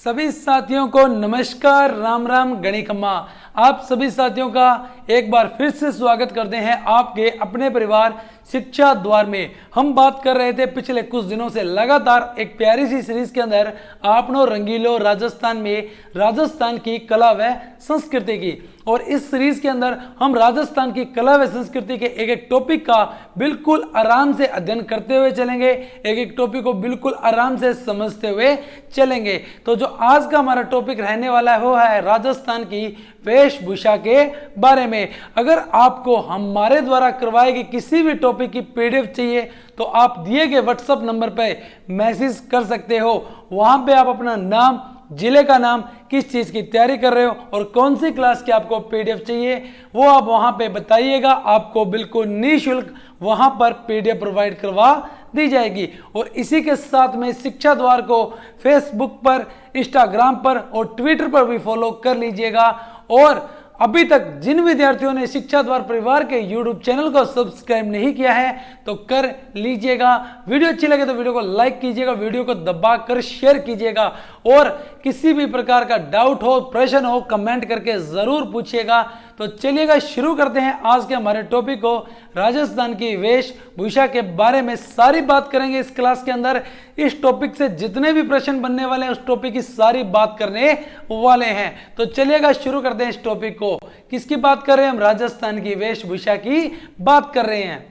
सभी साथियों को नमस्कार, राम राम, गणिकम्मा। आप सभी साथियों का एक बार फिर से स्वागत करते हैं आपके अपने परिवार शिक्षा द्वार में। हम बात कर रहे थे पिछले कुछ दिनों से लगातार एक प्यारी सी सीरीज के अंदर आपनो रंगीलो राजस्थान में राजस्थान की कला व संस्कृति की। और इस सीरीज के अंदर हम राजस्थान की कला व संस्कृति के एक एक टॉपिक का बिल्कुल आराम से अध्ययन करते हुए चलेंगे, एक एक टॉपिक को बिल्कुल आराम से समझते हुए चलेंगे। तो जो आज का हमारा टॉपिक रहने वाला है वो है राजस्थान की वेशभूषा के बारे में। अगर आपको हमारे द्वारा करवाए गए किसी भी टॉपिक की पीडीएफ चाहिए तो आप दिए गए व्हाट्सएप नंबर पर मैसेज कर सकते हो। वहां पे आप अपना नाम, जिले का नाम, किस चीज की तैयारी कर रहे हो और कौन सी क्लास की आपको पीडीएफ चाहिए वो आप वहां पे बताइएगा। आपको बिल्कुल निःशुल्क वहां पर पीडीएफ प्रोवाइड करवा दी जाएगी। और इसी के साथ में शिक्षा द्वार को फेसबुक पर, इंस्टाग्राम पर और ट्विटर पर भी फॉलो कर लीजिएगा। और अभी तक जिन विद्यार्थियों ने शिक्षा द्वार परिवार के यूट्यूब चैनल को सब्सक्राइब नहीं किया है तो कर लीजिएगा। वीडियो अच्छी लगे तो वीडियो को लाइक कीजिएगा, वीडियो को दबाकर शेयर कीजिएगा। और किसी भी प्रकार का डाउट हो, प्रश्न हो, कमेंट करके जरूर पूछिएगा। तो चलिएगा शुरू करते हैं आज के हमारे टॉपिक को। राजस्थान की वेशभूषा के बारे में सारी बात करेंगे इस क्लास के अंदर। इस टॉपिक से जितने भी प्रश्न बनने वाले हैं उस टॉपिक की सारी बात करने वाले हैं। तो चलिएगा शुरू करते हैं इस टॉपिक को। किसकी बात कर रहे हैं हम? राजस्थान की वेशभूषा की बात कर रहे हैं।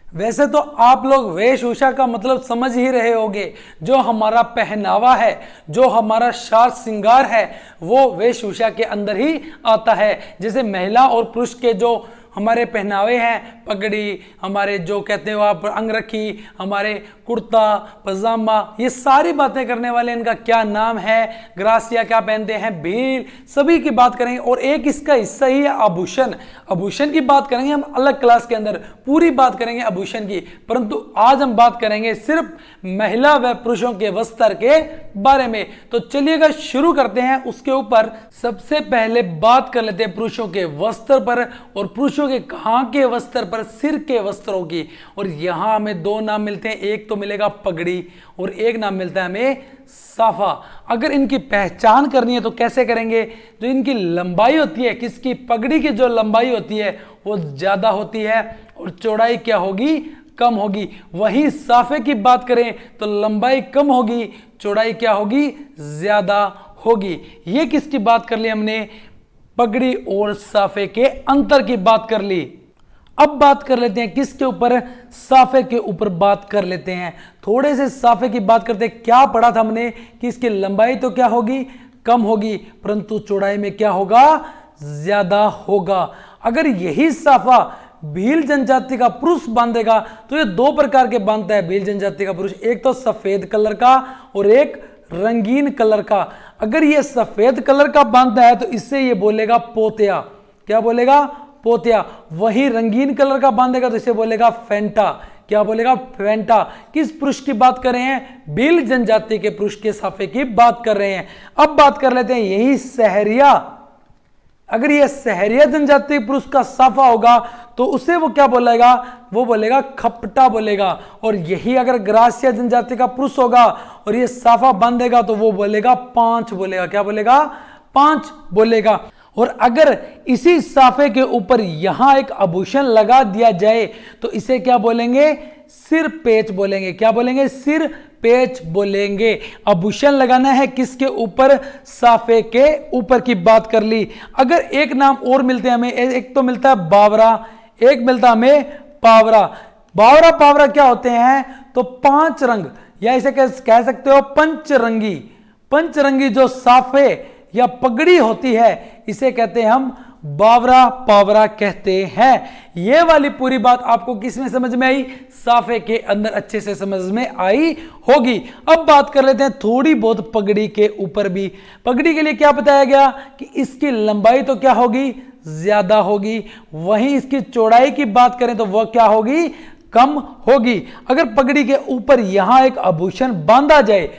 वैसे तो आप लोग वेशभूषा का मतलब समझ ही रहे होंगे। जो हमारा पहनावा है, जो हमारा साज श्रृंगार है, वो वेशभूषा के अंदर ही आता है। जैसे महिला और पुरुष के जो हमारे पहनावे हैं, पगड़ी, हमारे जो कहते हैं आप अंगरखी, हमारे कुर्ता पजामा, ये सारी बातें करने वाले इनका क्या नाम है, ग्रासिया क्या पहनते हैं, भील, सभी की बात करेंगे। और एक इसका हिस्सा ही है आभूषण। आभूषण की बात करेंगे हम अलग क्लास के अंदर, पूरी बात करेंगे आभूषण की। परंतु आज हम बात करेंगे सिर्फ महिला व पुरुषों के वस्त्र के बारे में। तो चलिएगा शुरू करते हैं उसके ऊपर। सबसे पहले बात कर लेते हैं पुरुषों के वस्त्र पर, और पुरुषों के कहां के वस्त्र पर? सिर के वस्त्रों की। और यहां हमें दो नाम मिलते हैं, एक तो मिलेगा पगड़ी और एक नाम मिलता है हमें साफा। अगर इनकी पहचान करनी है तो कैसे करेंगे? जो इनकी लंबाई होती है, किसकी? पगड़ी की जो लंबाई होती है वो ज्यादा होती है और चौड़ाई क्या होगी? कम होगी। वहीं साफे की बात करें तो लंबाई कम होगी, चौड़ाई क्या होगी? ज्यादा होगी। ये किसकी बात कर ली हमने? पगड़ी और साफे के अंतर की बात कर ली। अब बात कर लेते हैं किसके ऊपर? साफे के ऊपर बात कर लेते हैं। थोड़े से साफे की बात करते हैं। क्या पढ़ा था हमने कि इसकी लंबाई तो क्या होगी? कम होगी, परंतु चौड़ाई में क्या होगा? ज्यादा होगा। अगर यही साफा भील जनजाति का पुरुष बांधेगा तो ये दो प्रकार के बांधता है भील जनजाति का पुरुष, एक तो सफेद कलर का और एक रंगीन कलर का। अगर ये सफेद कलर का बांधता है तो इससे ये बोलेगा पोतिया। क्या बोलेगा? पोतिया। वही रंगीन कलर का बांधेगा तो इसे बोलेगा फेंटा। क्या बोलेगा? फेंटा। किस पुरुष की बात कर रहे हैं? भील जनजाति के पुरुष के साफे की बात कर रहे हैं। अब बात कर लेते हैं यही सहरिया। अगर ये सहरिया जनजाति पुरुष का साफा होगा तो उसे वो क्या बोलेगा? वो बोलेगा खपटा बोलेगा। और यही अगर ग्रासिया जनजाति का पुरुष होगा और ये साफा बांधेगा तो वो बोलेगा पांच बोलेगा। क्या बोलेगा? पांच बोलेगा। और अगर इसी साफे के ऊपर यहां एक आभूषण लगा दिया जाए तो इसे क्या बोलेंगे? सिर पेच बोलेंगे। क्या बोलेंगे? सिर पेच बोलेंगे। आभूषण लगाना है किसके ऊपर? साफे के ऊपर की बात कर ली। अगर एक नाम और मिलते हैं हमें, एक तो मिलता है बावरा, एक मिलता है हमें पावरा। बावरा पावरा क्या होते हैं? तो पांच रंग, या इसे कह सकते हो पंचरंगी। पंचरंगी जो साफे या पगड़ी होती है इसे कहते हैं हम बावरा पावरा कहते हैं। ये वाली पूरी बात आपको किस में समझ में आई? साफे के अंदर अच्छे से समझ में आई होगी। अब बात कर लेते हैं थोड़ी बहुत पगड़ी के ऊपर भी। पगड़ी के लिए क्या बताया गया कि इसकी लंबाई तो क्या होगी? ज्यादा होगी। वहीं इसकी चौड़ाई की बात करें तो वह क्या होगी? कम होगी। अगर पगड़ी के ऊपर यहां एक आभूषण बांधा जाए,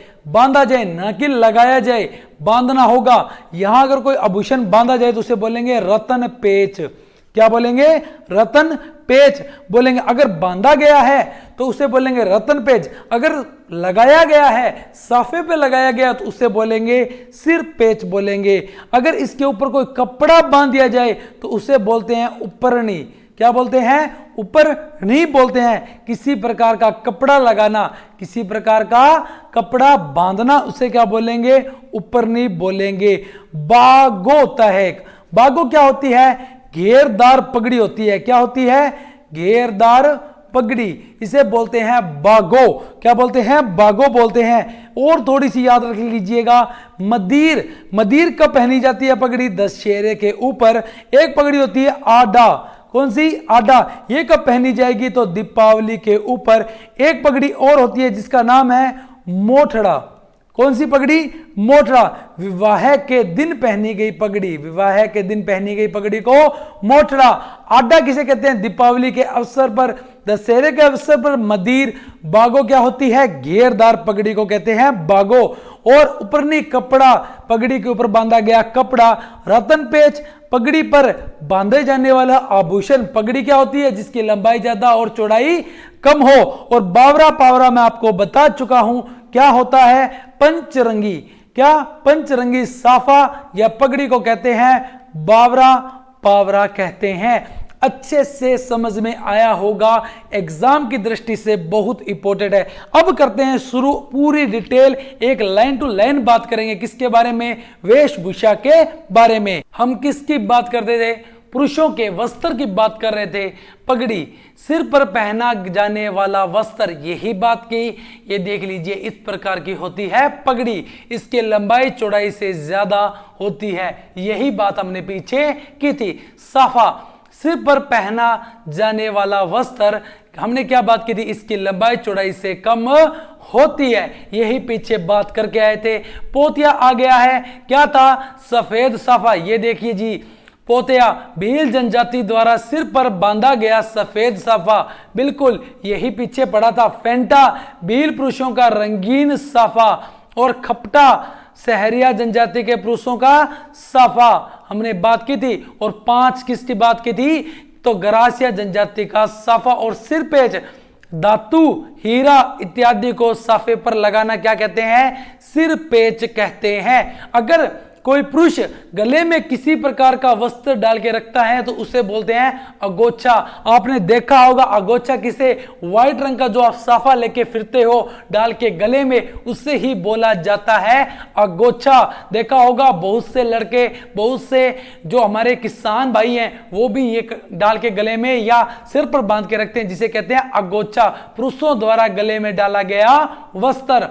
ना कि लगाया जाए, बांधना होगा। यहां अगर कोई आभूषण बांधा जाए तो उसे बोलेंगे रतन पेच। क्या बोलेंगे? रतन पेच बोलेंगे। अगर बांधा गया है तो उसे बोलेंगे रतन पेच। अगर लगाया गया है, साफे पे लगाया गया, तो उसे बोलेंगे सिर पेच बोलेंगे। अगर इसके ऊपर कोई कपड़ा बांध दिया जाए तो उसे बोलते हैं उपरनी। क्या बोलते हैं? ऊपर नहीं बोलते हैं। किसी प्रकार का कपड़ा लगाना, किसी प्रकार का कपड़ा बांधना, उसे क्या बोलेंगे? ऊपर नहीं बोलेंगे। बागो होता है। बागो क्या होती है? घेरदार पगड़ी होती है। क्या होती है? घेरदार पगड़ी, इसे बोलते हैं बागो। क्या बोलते हैं? बागो बोलते हैं। और थोड़ी सी याद रख लीजिएगा, मदीर। मदीर कब पहनी जाती है पगड़ी? दशहरे के ऊपर। एक पगड़ी होती है आडा। कौन सी? आडा। ये कब पहनी जाएगी? तो दीपावली के ऊपर। एक पगड़ी और होती है जिसका नाम है मोठड़ा। कौन सी पगड़ी? मोठड़ा। विवाह के दिन पहनी गई पगड़ी। विवाह के दिन पहनी गई पगड़ी को मोठड़ा। आडा किसे कहते हैं? दीपावली के अवसर पर, दशहरे के अवसर पर मदीर। बागो क्या होती है? घेरदार पगड़ी को कहते हैं बागो। और उपरनी कपड़ा, पगड़ी के ऊपर बांधा गया कपड़ा। रतन पेच, पगड़ी पर बांधे जाने वाला आभूषण। पगड़ी क्या होती है? जिसकी लंबाई ज्यादा और चौड़ाई कम हो। और बावरा पावरा मैं आपको बता चुका हूं क्या होता है? पंचरंगी। क्या? पंचरंगी साफा या पगड़ी को कहते हैं बावरा पावरा कहते हैं। अच्छे से समझ में आया होगा, एग्जाम की दृष्टि से बहुत इंपॉर्टेंट है। अब करते हैं शुरू, पूरी डिटेल, एक लाइन टू लाइन बात करेंगे। किसके बारे में? वेशभूषा के बारे में। हम किसकी बात करते थे? पुरुषों के वस्त्र की बात कर रहे थे। पगड़ी, सिर पर पहना जाने वाला वस्त्र, यही बात की। ये देख लीजिए, इस प्रकार की होती है पगड़ी। इसके लंबाई चौड़ाई से ज्यादा होती है। यही बात हमने पीछे की थी। साफा, सिर पर पहना जाने वाला वस्त्र, हमने क्या बात की थी? इसकी लंबाई चौड़ाई से कम होती है। यही पीछे बात करके आए थे। पोतिया आ गया है। क्या था? सफेद साफा। ये देखिए जी, पोतिया भील जनजाति द्वारा सिर पर बांधा गया सफेद साफा। बिल्कुल यही पीछे पड़ा था। फेंटा, भील पुरुषों का रंगीन साफा। और खपटा, सहरिया जनजाति के पुरुषों का साफा हमने बात की थी। और 5 किसकी बात की थी? तो गरासिया जनजाति का साफा। और सिरपेच, धातु, हीरा इत्यादि को साफे पर लगाना क्या कहते हैं? सिरपेच कहते हैं। अगर कोई पुरुष गले में किसी प्रकार का वस्त्र डाल के रखता है तो उसे बोलते हैं अगोछा। आपने देखा होगा अगोछा किसे? व्हाइट रंग का जो आप साफा लेके फिरते हो डाल के गले में, उससे ही बोला जाता है अगोछा। देखा होगा बहुत से लड़के, बहुत से जो हमारे किसान भाई हैं, वो भी ये डाल के गले में या सिर पर बांध के रखते हैं, जिसे कहते हैं अगोछा। पुरुषों द्वारा गले में डाला गया वस्त्र।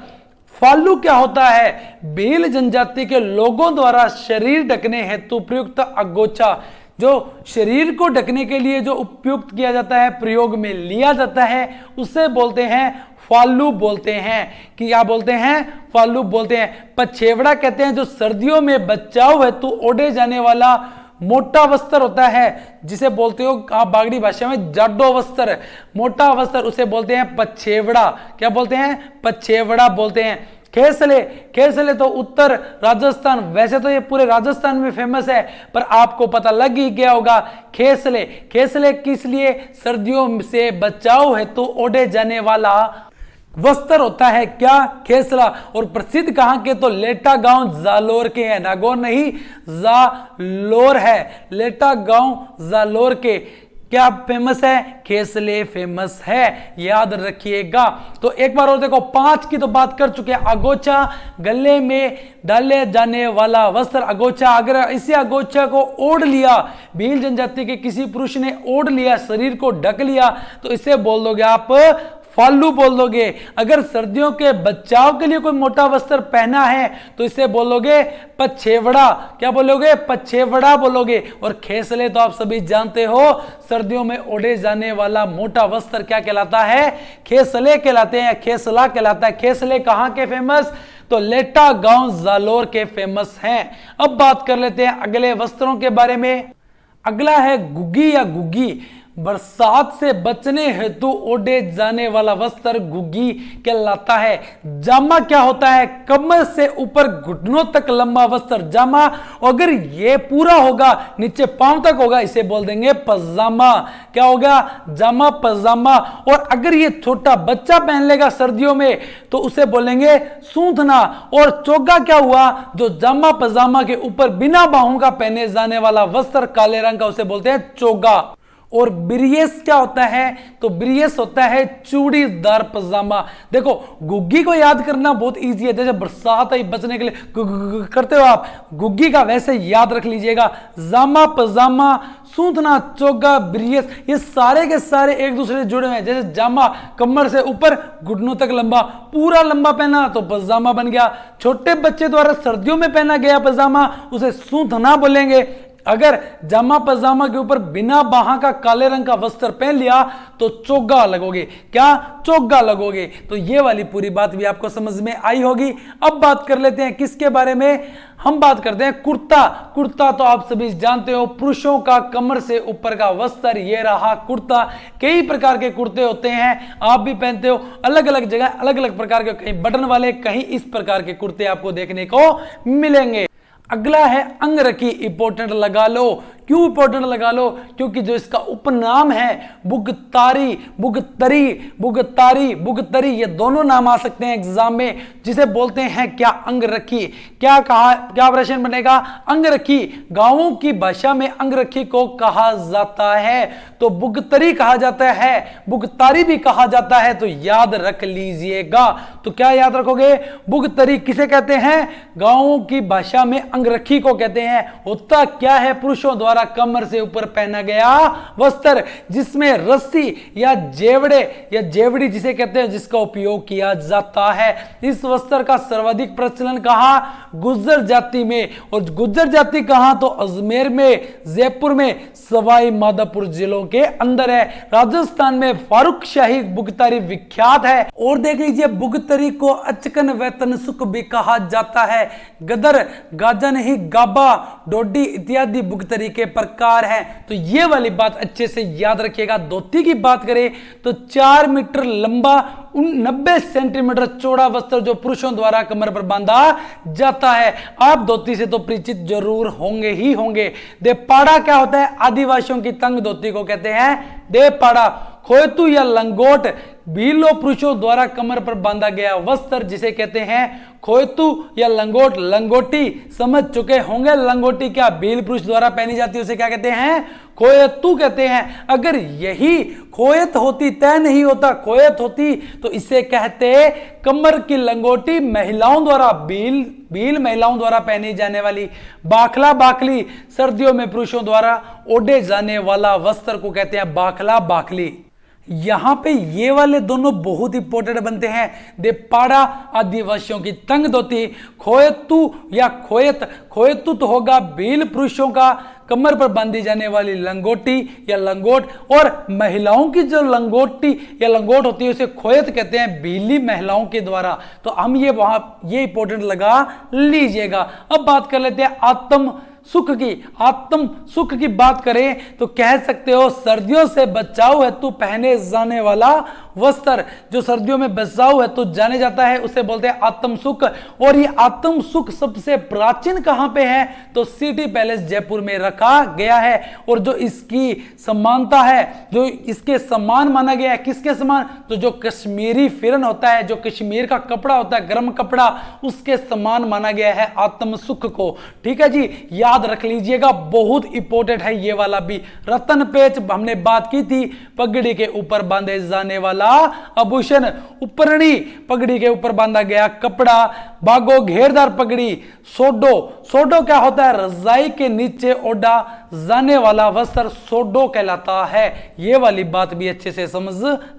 फालू क्या होता है? भील जनजाति के लोगों द्वारा शरीर ढकने हेतु प्रयुक्त अगोछा। जो शरीर को ढकने के लिए जो उपयुक्त किया जाता है, प्रयोग में लिया जाता है, उसे बोलते हैं फालू बोलते हैं। कि क्या बोलते हैं? फालू बोलते हैं। पछेवड़ा कहते हैं जो सर्दियों में बचाव हेतु ओढ़े जाने वाला मोटा वस्त्र होता है, जिसे बोलते हो आप बागड़ी भाषा में जाडो वस्त्र। मोटा वस्त्र उसे बोलते हैं पछेवड़ा। क्या बोलते हैं? पछेवड़ा बोलते हैं। खेसले, खेसले तो उत्तर राजस्थान, वैसे तो ये पूरे राजस्थान में फेमस है, पर आपको पता लग ही गया होगा। खेसले, खेसले किस लिए? सर्दियों से बचाव हेतु ओढ़े जाने वाला वस्त्र होता है। क्या? खेसला। और प्रसिद्ध कहां के? तो लेटा गांव जालोर के हैं। नागौर नहीं, जालोर है। लेटा गांव जालोर के क्या फेमस है? खेसले फेमस है, याद रखिएगा। तो एक बार और देखो, 5 की तो बात कर चुके हैं। अगोछा, गले में डाले जाने वाला वस्त्र अगोछा। अगर इसी अगोछा को ओढ़ लिया, भील जनजाति के किसी पुरुष ने ओढ़ लिया, शरीर को ढक लिया, तो इसे बोल दोगे आप फालू बोल दोगे। अगर सर्दियों के बचाव के लिए कोई मोटा वस्त्र पहना है तो इसे बोलोगे पछेवड़ा। क्या बोलोगे? पछेवड़ा बोलोगे। और खेसले तो आप सभी जानते हो, सर्दियों में ओढ़े जाने वाला मोटा वस्त्र क्या कहलाता है? खेसले कहलाते हैं, खेसला कहलाता है। खेसले कहां के फेमस? तो लेटा गांव जालोर के फेमस हैं। अब बात कर लेते हैं अगले वस्त्रों के बारे में। अगला है गुग्गी या गुग्गी। बरसात से बचने हेतु ओढ़े जाने वाला वस्त्र घुग्गी कहलाता है। जामा क्या होता है? कमर से ऊपर घुटनों तक लंबा वस्त्र जामा। अगर ये पूरा होगा, नीचे पांव तक होगा, इसे बोल देंगे पजामा। क्या होगा? जामा, पजामा। और अगर ये छोटा बच्चा पहन लेगा सर्दियों में तो उसे बोलेंगे सूंथना। और चोगा क्या हुआ? जो जामा पजामा के ऊपर बिना बाहों का पहने जाने वाला वस्त्र काले रंग का, उसे बोलते हैं चोगा। और ब्रियस क्या होता है? तो ब्रियस होता है चूड़ीदार पजामा। देखो गुग्गी को याद करना बहुत इजी है, जैसे बरसात आई बचने के लिए करते हो आप गुग्गी का, वैसे याद रख लीजिएगा। जामा, पजामा, सूंथना, चोगा, ब्रियस, ये सारे के सारे एक दूसरे से जुड़े हुए हैं। जैसे जामा कमर से ऊपर घुटनों तक लंबा, पूरा लंबा पहना तो पजामा बन गया। छोटे बच्चे द्वारा सर्दियों में पहना गया पजामा उसे सूंथना बोलेंगे। अगर जामा पजामा के ऊपर बिना बाहा का काले रंग का वस्त्र पहन लिया तो चोगा लगोगे। क्या? चोगा लगोगे। तो ये वाली पूरी बात भी आपको समझ में आई होगी। अब बात कर लेते हैं किसके बारे में? हम बात करते हैं कुर्ता। कुर्ता तो आप सभी जानते हो, पुरुषों का कमर से ऊपर का वस्त्र, ये रहा कुर्ता। कई प्रकार के कुर्ते होते हैं, आप भी पहनते हो, अलग अलग जगह अलग अलग प्रकार के, कहीं बटन वाले, कहीं इस प्रकार के कुर्ते आपको देखने को मिलेंगे। अगला है अंगरखी। इंपॉर्टेंट लगा लो। क्यों इंपॉर्टेंट लगा लो? क्योंकि जो इसका उपनाम है बुगतारी, बुगतरी, बुगतारी, बुगतरी, ये दोनों नाम आ सकते हैं एग्जाम में, जिसे बोलते हैं क्या? अंगरखी। क्या कहा? क्या प्रश्न बनेगा? अंगरखी। गांवों की भाषा में अंगरखी को कहा जाता है तो बुगतरी कहा जाता है, बुगतारी भी कहा जाता है, तो याद रख लीजिएगा। तो क्या याद रखोगे? बुगतरी किसे कहते हैं? गांवों की भाषा में अंगरखी को कहते हैं। होता क्या है? पुरुषों द्वारा कमर से ऊपर पहना गया वस्त्र जिसमें रस्सी या जेवड़े या जेवड़ी जिसे कहते हैं, जिसका उपयोग किया जाता है। इस वस्त्र का सर्वाधिक प्रचलन कहां? गुज्जर जाति में। और गुज्जर जाति कहां? तो अजमेर में, जयपुर में, सवाई माधोपुर जिलों के अंदर है। राजस्थान में फारूक शाही बुगतारी विख्यात है। और देख लीजिए, बुगतरी को अचकन वेतन सुख भी कहा जाता है। गदर, गाजन ही, गाबा, डोडी इत्यादि बुगतरी के प्रकार हैं। तो ये वाली बात अच्छे से याद रखिएगा। धोती की बात करें तो 4 मीटर लंबा 90 सेंटीमीटर चौड़ा वस्त्र जो पुरुषों द्वारा कमर पर बांधा जाता है। आप धोती से तो परिचित जरूर होंगे ही होंगे। देपाड़ा क्या होता है? आदिवासियों की तंग धोती को कहते हैं देपाड़ा। खोयतू या लंगोट भीलो पुरुषों द्वारा कमर पर बांधा गया वस्त्र जिसे कहते हैं खोयतू या लंगोट। लंगोटी समझ चुके होंगे। लंगोटी क्या भील पुरुष द्वारा पहनी जाती है, उसे क्या कहते हैं? खोयतू कहते हैं। अगर यही खोयत होती, तय नहीं होता, खोयत होती तो इसे कहते कमर की लंगोटी। महिलाओं द्वारा भील महिलाओं द्वारा पहनी जाने वाली बाखला, बाखली सर्दियों में पुरुषों द्वारा ओढ़े जाने वाला वस्त्र को कहते हैं बाखला, बाखली। यहां पे ये वाले दोनों बहुत इंपॉर्टेंट बनते हैं। देपाड़ा आदिवासियों की तंग धोती, खोयतू या खोयत, खोयतू तो होगा भील पुरुषों का कमर पर बांधी जाने वाली लंगोटी या लंगोट, और महिलाओं की जो लंगोटी या लंगोट होती है उसे खोयत कहते हैं भीली महिलाओं के द्वारा। तो हम ये इंपॉर्टेंट लगा लीजिएगा। अब बात कर लेते हैं आत्म सुख की। आत्म सुख की बात करें तो कह सकते हो सर्दियों से बचाव हेतु पहने जाने वाला वस्त्र, जो सर्दियों में बचाव हेतु जाने जाता है उसे बोलते हैं आत्म सुख। और ये आत्म सुख सबसे प्राचीन कहां पे है? तो सिटी पैलेस जयपुर में रखा गया है। और जो इसकी समानता है, जो इसके समान माना गया है, किसके समान? तो जो कश्मीरी फिरन होता है, जो कश्मीर का कपड़ा होता है, गर्म कपड़ा, उसके समान माना गया है आत्म सुख को। ठीक है जी, याद रख लीजिएगा, बहुत इंपॉर्टेंट है ये वाला भी। रतन पेच हमने बात की थी, पगड़ी के ऊपर बांधे जाने वाला आभूषण। उपरणी पगड़ी के ऊपर बांधा गया कपड़ा। बागो घेरदार पगड़ी। सोडो, सोडो क्या होता है? रजाई के नीचे ओढ़ा जाने वाला वस्त्र सोडो कहलाता है। ये वाली बात भी अच्छे से समझ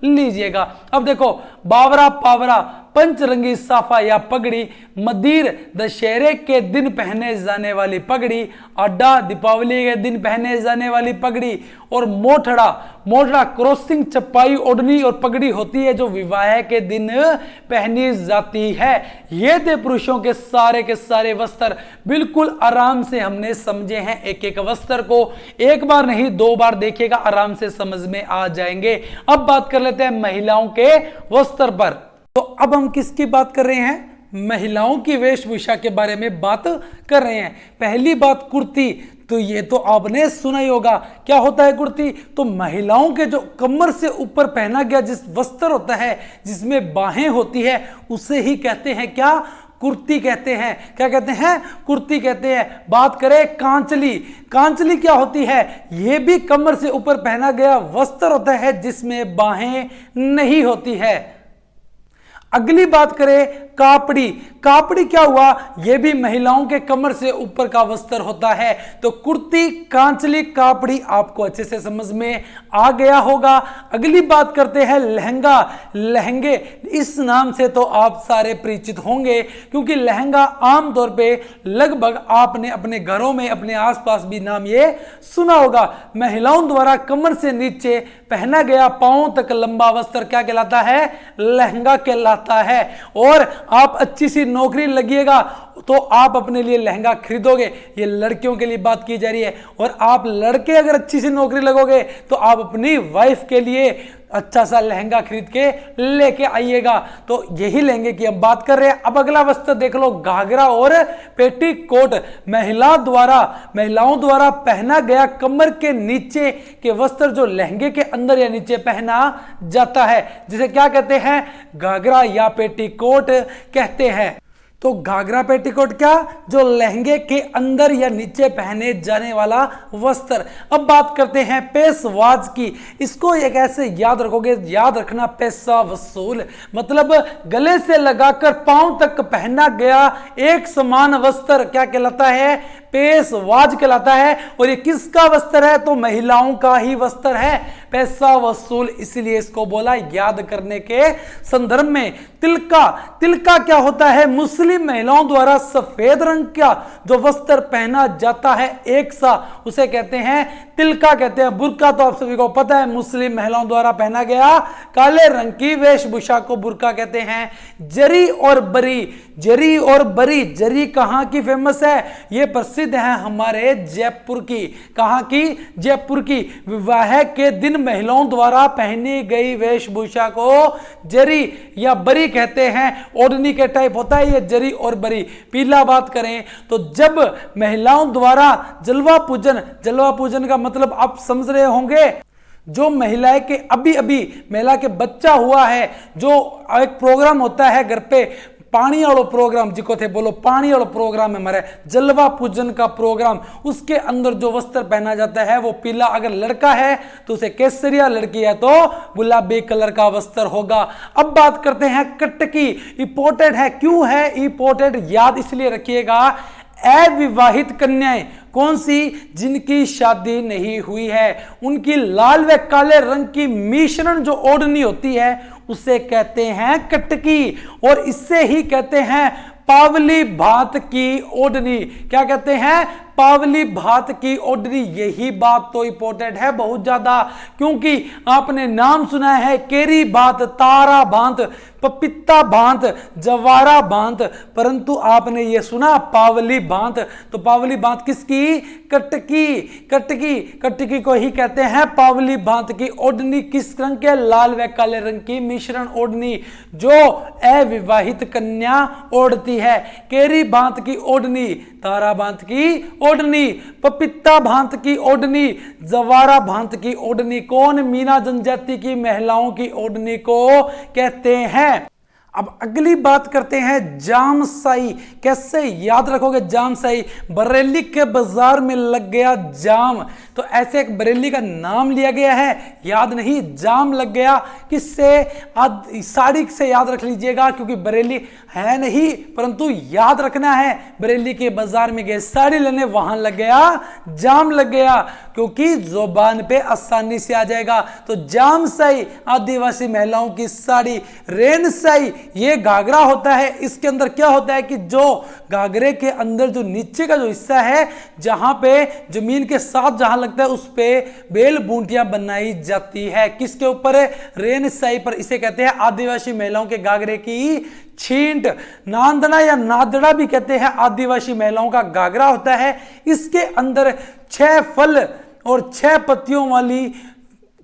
लीजिएगा। अब देखो, बावरा, पावरा, पंचरंगी साफा या पगड़ी, मदीर दशहरे के दिन पहने जाने वाली पगड़ी, अड्डा दीपावली के दिन पहने जाने वाली पगड़ी, और मोठड़ा, मोठड़ा क्रॉसिंग चपाई ओढ़नी और पगड़ी होती है जो विवाह के दिन पहनी जाती है। ये थे पुरुषों के सारे वस्त्र। बिल्कुल आराम से हमने समझे हैं एक एक वस्त्र वस्त्र को एक बार नहीं 2 बार देखिएगा, आराम से समझ में आ जाएंगे। अब बात कर लेते हैं महिलाओं के वस्त्र पर। तो अब हम किसकी बात कर रहे हैं? महिलाओं की वेशभूषा के बारे में बात कर रहे हैं। पहली बात कुर्ती, तो ये तो आपने सुना ही होगा। क्या होता है कुर्ती? तो महिलाओं के जो कमर से ऊपर पहना गया जिस वस्त्र होता है, जिसमें बाहें होती है, उसे ही कहते हैं क्या? कुर्ती कहते हैं। क्या कहते हैं? कुर्ती कहते हैं। बात करें कांचली, कांचली क्या होती है? यह भी कमर से ऊपर पहना गया वस्त्र होता है जिसमें बाहें नहीं होती है। अगली बात करें कापड़ी, कापड़ी क्या हुआ? यह भी महिलाओं के कमर से ऊपर का वस्त्र होता है। तो कुर्ती, कांचली, कापड़ी आपको अच्छे से समझ में आ गया होगा। अगली बात करते हैं लहंगा। लहंगे, इस नाम से तो आप सारे परिचित होंगे, क्योंकि लहंगा आमतौर पे लगभग आपने अपने घरों में, अपने आसपास भी नाम ये सुना होगा। महिलाओं द्वारा कमर से नीचे पहना गया पांव तक लंबा वस्त्र क्या कहलाता है? लहंगा कहलाता है। और आप अच्छी सी नौकरी लगिएगा तो आप अपने लिए लहंगा खरीदोगे। ये लड़कियों के लिए बात की जा रही है। और आप लड़के अगर अच्छी सी नौकरी लगोगे तो आप अपनी वाइफ के लिए अच्छा सा लहंगा खरीद के लेके आइएगा। तो यही लहंगे की हम बात कर रहे हैं। अब अगला वस्त्र देख लो, घाघरा और पेटीकोट। महिलाओं द्वारा पहना गया कमर के नीचे के वस्त्र जो लहंगे के अंदर या नीचे पहना जाता है, जिसे क्या कहते हैं? घाघरा या पेटीकोट कहते हैं। तो घाघरा पेटीकोट क्या? जो लहंगे के अंदर या नीचे पहने जाने वाला वस्त्र। अब बात करते हैं पेशवाज की। इसको एक ऐसे याद रखोगे, याद रखना, पैसा वसूल, मतलब गले से लगाकर पांव तक पहना गया एक समान वस्त्र क्या कहलाता है? पेशवाज कहलाता है। और ये किसका वस्त्र है? तो महिलाओं का ही वस्त्र है, पैसा वसूल, इसलिए इसको बोला याद करने के संदर्भ में। तिलका, तिलका क्या होता है? मुस्लिम महिलाओं द्वारा सफेद रंग का जो वस्त्र पहना जाता है एक सा, उसे कहते हैं तिलका कहते हैं। बुर्का तो आप सभी को पता है, मुस्लिम महिलाओं द्वारा पहना गया काले रंग की वेशभूषा को बुर्का कहते हैं। जरी और बरी, जरी और बरी, जरी कहां की फेमस है? ये प्रसिद्ध है हमारे जयपुर की। कहां की? जयपुर की। विवाह के दिन महिलाओं द्वारा पहनी गई वेशभूषा को जरी या बरी कहते हैं। ओढ़नी के टाइप होता है ये जरी और बरी। पीला बात करें तो जब महिलाओं द्वारा जलवा पूजन, जलवा पूजन का मतलब आप समझ रहे होंगे, जो महिलाएं के अभी महिला के बच्चा हुआ है, जो एक प्रोग्राम होता है घर पे, पानी वालो प्रोग्राम जिको थे बोलो, पानी वालो प्रोग्राम है हमारे, जलवा पूजन का प्रोग्राम, उसके अंदर जो वस्त्र पहना जाता है वो पीला, अगर लड़का है तो उसे केसरिया, लड़की है तो गुलाबी कलर का वस्त्र होगा। अब बात करते हैं कटकी। इंपोर्टेड है, क्यों है इंपोर्टेड? याद इसलिए रखिएगा, अविवाहित कन्याएं कौन सी? जिनकी शादी नहीं हुई है, उनकी लाल व काले रंग की मिश्रण जो ओढ़नी होती है उसे कहते हैं कटकी। और इससे ही कहते हैं पावली भात की ओढ़नी। क्या कहते हैं? पावली भात की ओढ़नी। यही बात तो इंपॉर्टेंट है बहुत ज्यादा, क्योंकि आपने नाम सुना है केरी भात, तारा भात, पपीता भात, जवारा भात, परंतु आपने ये सुना पावली भात। तो पावली भात किसकी? कटकी। कटकी, कटकी को ही कहते हैं पावली भात की ओढ़नी। किस रंग के? लाल व काले रंग की मिश्रण ओढ़नी जो अविवाहित कन्या ओढ़ती है। केरी भात की ओढ़नी, तारा भात की ओढ़नी, पपीता भात की ओढ़नी, जवारा भात की ओढ़नी कौन? मीना जनजाति की महिलाओं की ओढ़नी को कहते हैं। अब अगली बात करते हैं जामसाई। कैसे याद रखोगे जामसाई? बरेली के बाजार में लग गया जाम, तो ऐसे एक बरेली का नाम लिया गया है, याद नहीं, जाम लग गया। किससे? साड़ी से याद रख लीजिएगा, क्योंकि बरेली है नहीं, परंतु याद रखना है बरेली के बाजार में गए साड़ी लेने, वहां लग गया जाम लग गया, क्योंकि जुबान पे आसानी से आ जाएगा। तो जामसाई आदिवासी महिलाओं की साड़ी। रेनसाई ये घाघरा होता है, इसके अंदर क्या होता है कि जो घाघरे के अंदर जो नीचे का जो हिस्सा है, जहां पे जमीन के साथ जहां लगता है, उस पे बेल बूंटियां बनाई जाती है। किसके ऊपर? रेनसाई पर। इसे कहते हैं आदिवासी महिलाओं के घाघरे की छींट, नांदना या नादड़ा भी कहते हैं, आदिवासी महिलाओं का घाघरा होता है। इसके अंदर 6 फल और 6 पत्तियों वाली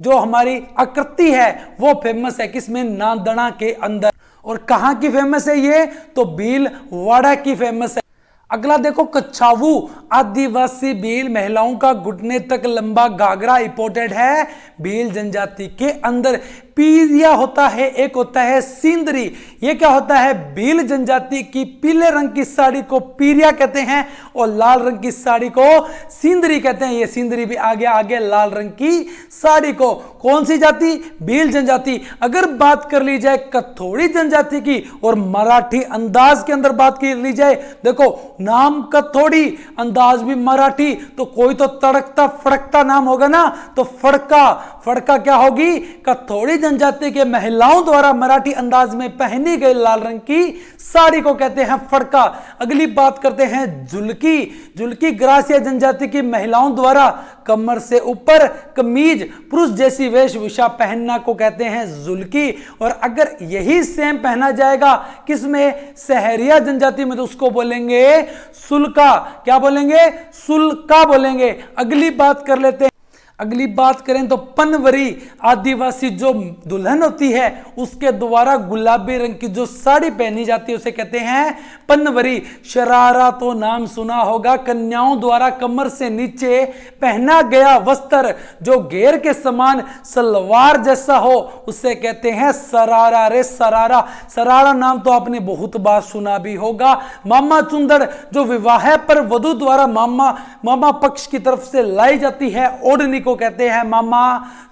जो हमारी आकृति है वो फेमस है, किसमें? नांदना के अंदर। और कहां की फेमस है ये? तो भीलवाड़ा की फेमस है। अगला देखो, कच्छावू, आदिवासी भील महिलाओं का घुटने तक लंबा घाघरा इंपोर्टेड है भील जनजाति के अंदर। पीरिया होता है, एक होता है सिंदरी। ये क्या होता है? भील जनजाति की पीले रंग की साड़ी को पीरिया कहते हैं और लाल रंग की साड़ी को सिंदरी कहते हैं। ये सिंदरी भी आगे लाल रंग की साड़ी को। कौन सी जाति? भील जनजाति। अगर बात कर ली जाए कथोड़ी जनजाति की और मराठी अंदाज के अंदर बात कर ली जाए, देखो नाम कथोड़ी, अंदाज भी मराठी, तो कोई तो तड़कता फड़कता नाम होगा ना, तो फड़का। फड़का क्या होगी? कथोड़ी जनजाति के महिलाओं द्वारा मराठी अंदाज में पहनी गई लाल रंग की साड़ी को कहते हैं फड़का। अगली बात करते हैं जुल्की। जुल्की ग्रासिया जनजाति की महिलाओं द्वारा कमर से ऊपर कमीज, पुरुष जैसी वेशभूषा पहनना को कहते हैं जुल्की। और अगर यही सेम पहना जाएगा किसमें? सहरिया जनजाति में, तो उसको बोलेंगे सुल्का। क्या बोलेंगे? सुल्का बोलेंगे। अगली बात कर लेते हैं। अगली बात करें तो पनवरी, आदिवासी जो दुल्हन होती है उसके द्वारा गुलाबी रंग की जो साड़ी पहनी जाती है उसे कहते हैं पनवरी। शरारा तो नाम सुना होगा, कन्याओं द्वारा कमर से नीचे पहना गया वस्त्र जो घेर के समान सलवार जैसा हो उसे कहते हैं सरारा। रे सरारा, सरारा नाम तो आपने बहुत बार सुना भी होगा। मामा चुंदड़, जो विवाह पर वधु द्वारा मामा पक्ष की तरफ से लाई जाती है ओढ़नी को कहते हैं मामा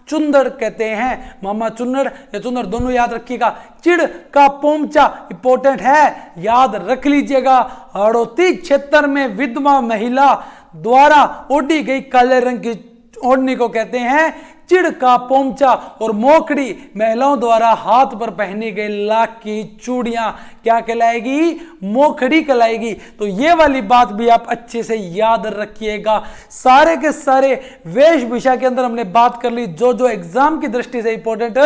चुंदड़ कहते हैं। मामा चुन्नड़ या चुंदड़ दोनों याद रखिएगा। चिड़ का पोमचा इंपोर्टेंट है, याद रख लीजिएगा। हड़ौती क्षेत्र में विधवा महिला द्वारा ओढ़ी गई काले रंग की ओढ़नी को कहते हैं चिड़ का पोमचा। और मोकड़ी, महिलाओं द्वारा हाथ पर पहनी गई लाख की चूड़ियां क्या कहलाएगी? मोखड़ी कहलाएगी। तो ये वाली बात भी आप अच्छे से याद रखिएगा। सारे के सारे वेशभूषा के अंदर हमने बात कर ली जो जो एग्जाम की दृष्टि से इंपॉर्टेंट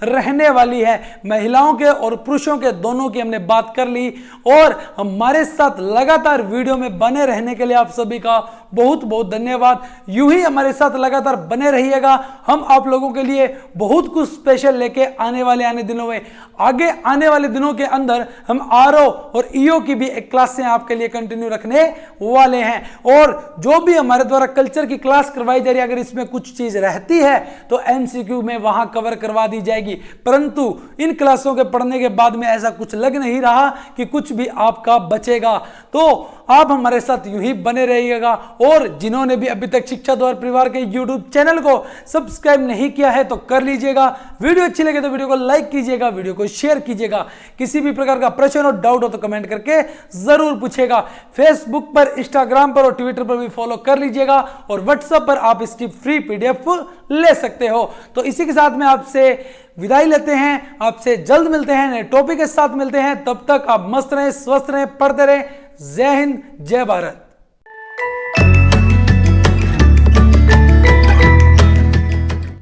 रहने वाली है। महिलाओं के और पुरुषों के दोनों की हमने बात कर ली। और हमारे साथ लगातार वीडियो में बने रहने के लिए आप सभी का बहुत बहुत धन्यवाद। यूं ही हमारे साथ लगातार बने रहिएगा। हम आप लोगों के लिए बहुत कुछ स्पेशल लेके आने दिनों में, आगे आने वाले दिनों के अंदर हम आरओ और ईओ की भी एक क्लासें आपके लिए कंटिन्यू रखने वाले हैं। और जो भी हमारे द्वारा कल्चर की क्लास करवाई जा रही है, अगर इसमें कुछ चीज रहती है तो एमसीक्यू में वहां कवर करवा दी जाएगी। परंतु इन क्लासों के पढ़ने के बाद में ऐसा कुछ लग नहीं रहा कि कुछ भी आपका बचेगा। तो आप हमारे साथ यूं ही बने रहिएगा। और जिन्होंने भी अभी तक शिक्षा द्वार परिवार के यूट्यूब चैनल को सब्सक्राइब नहीं किया है तो कर लीजिएगा। वीडियो अच्छी लगे तो वीडियो को लाइक कीजिएगा, वीडियो को शेयर कीजिएगा। किसी भी प्रकार का प्रश्न और डाउट हो तो कमेंट करके जरूर पूछेगा। फेसबुक पर, इंस्टाग्राम पर और ट्विटर पर भी फॉलो कर लीजिएगा। और व्हाट्सएप पर आप इसकी फ्री पीडीएफ ले सकते हो। तो इसी के साथ में आपसे विदाई लेते हैं। आपसे जल्द मिलते हैं, नए टॉपिक के साथ मिलते हैं। तब तक आप मस्त रहें, स्वस्थ रहें, पढ़ते रहें। जय हिंद, जय भारत।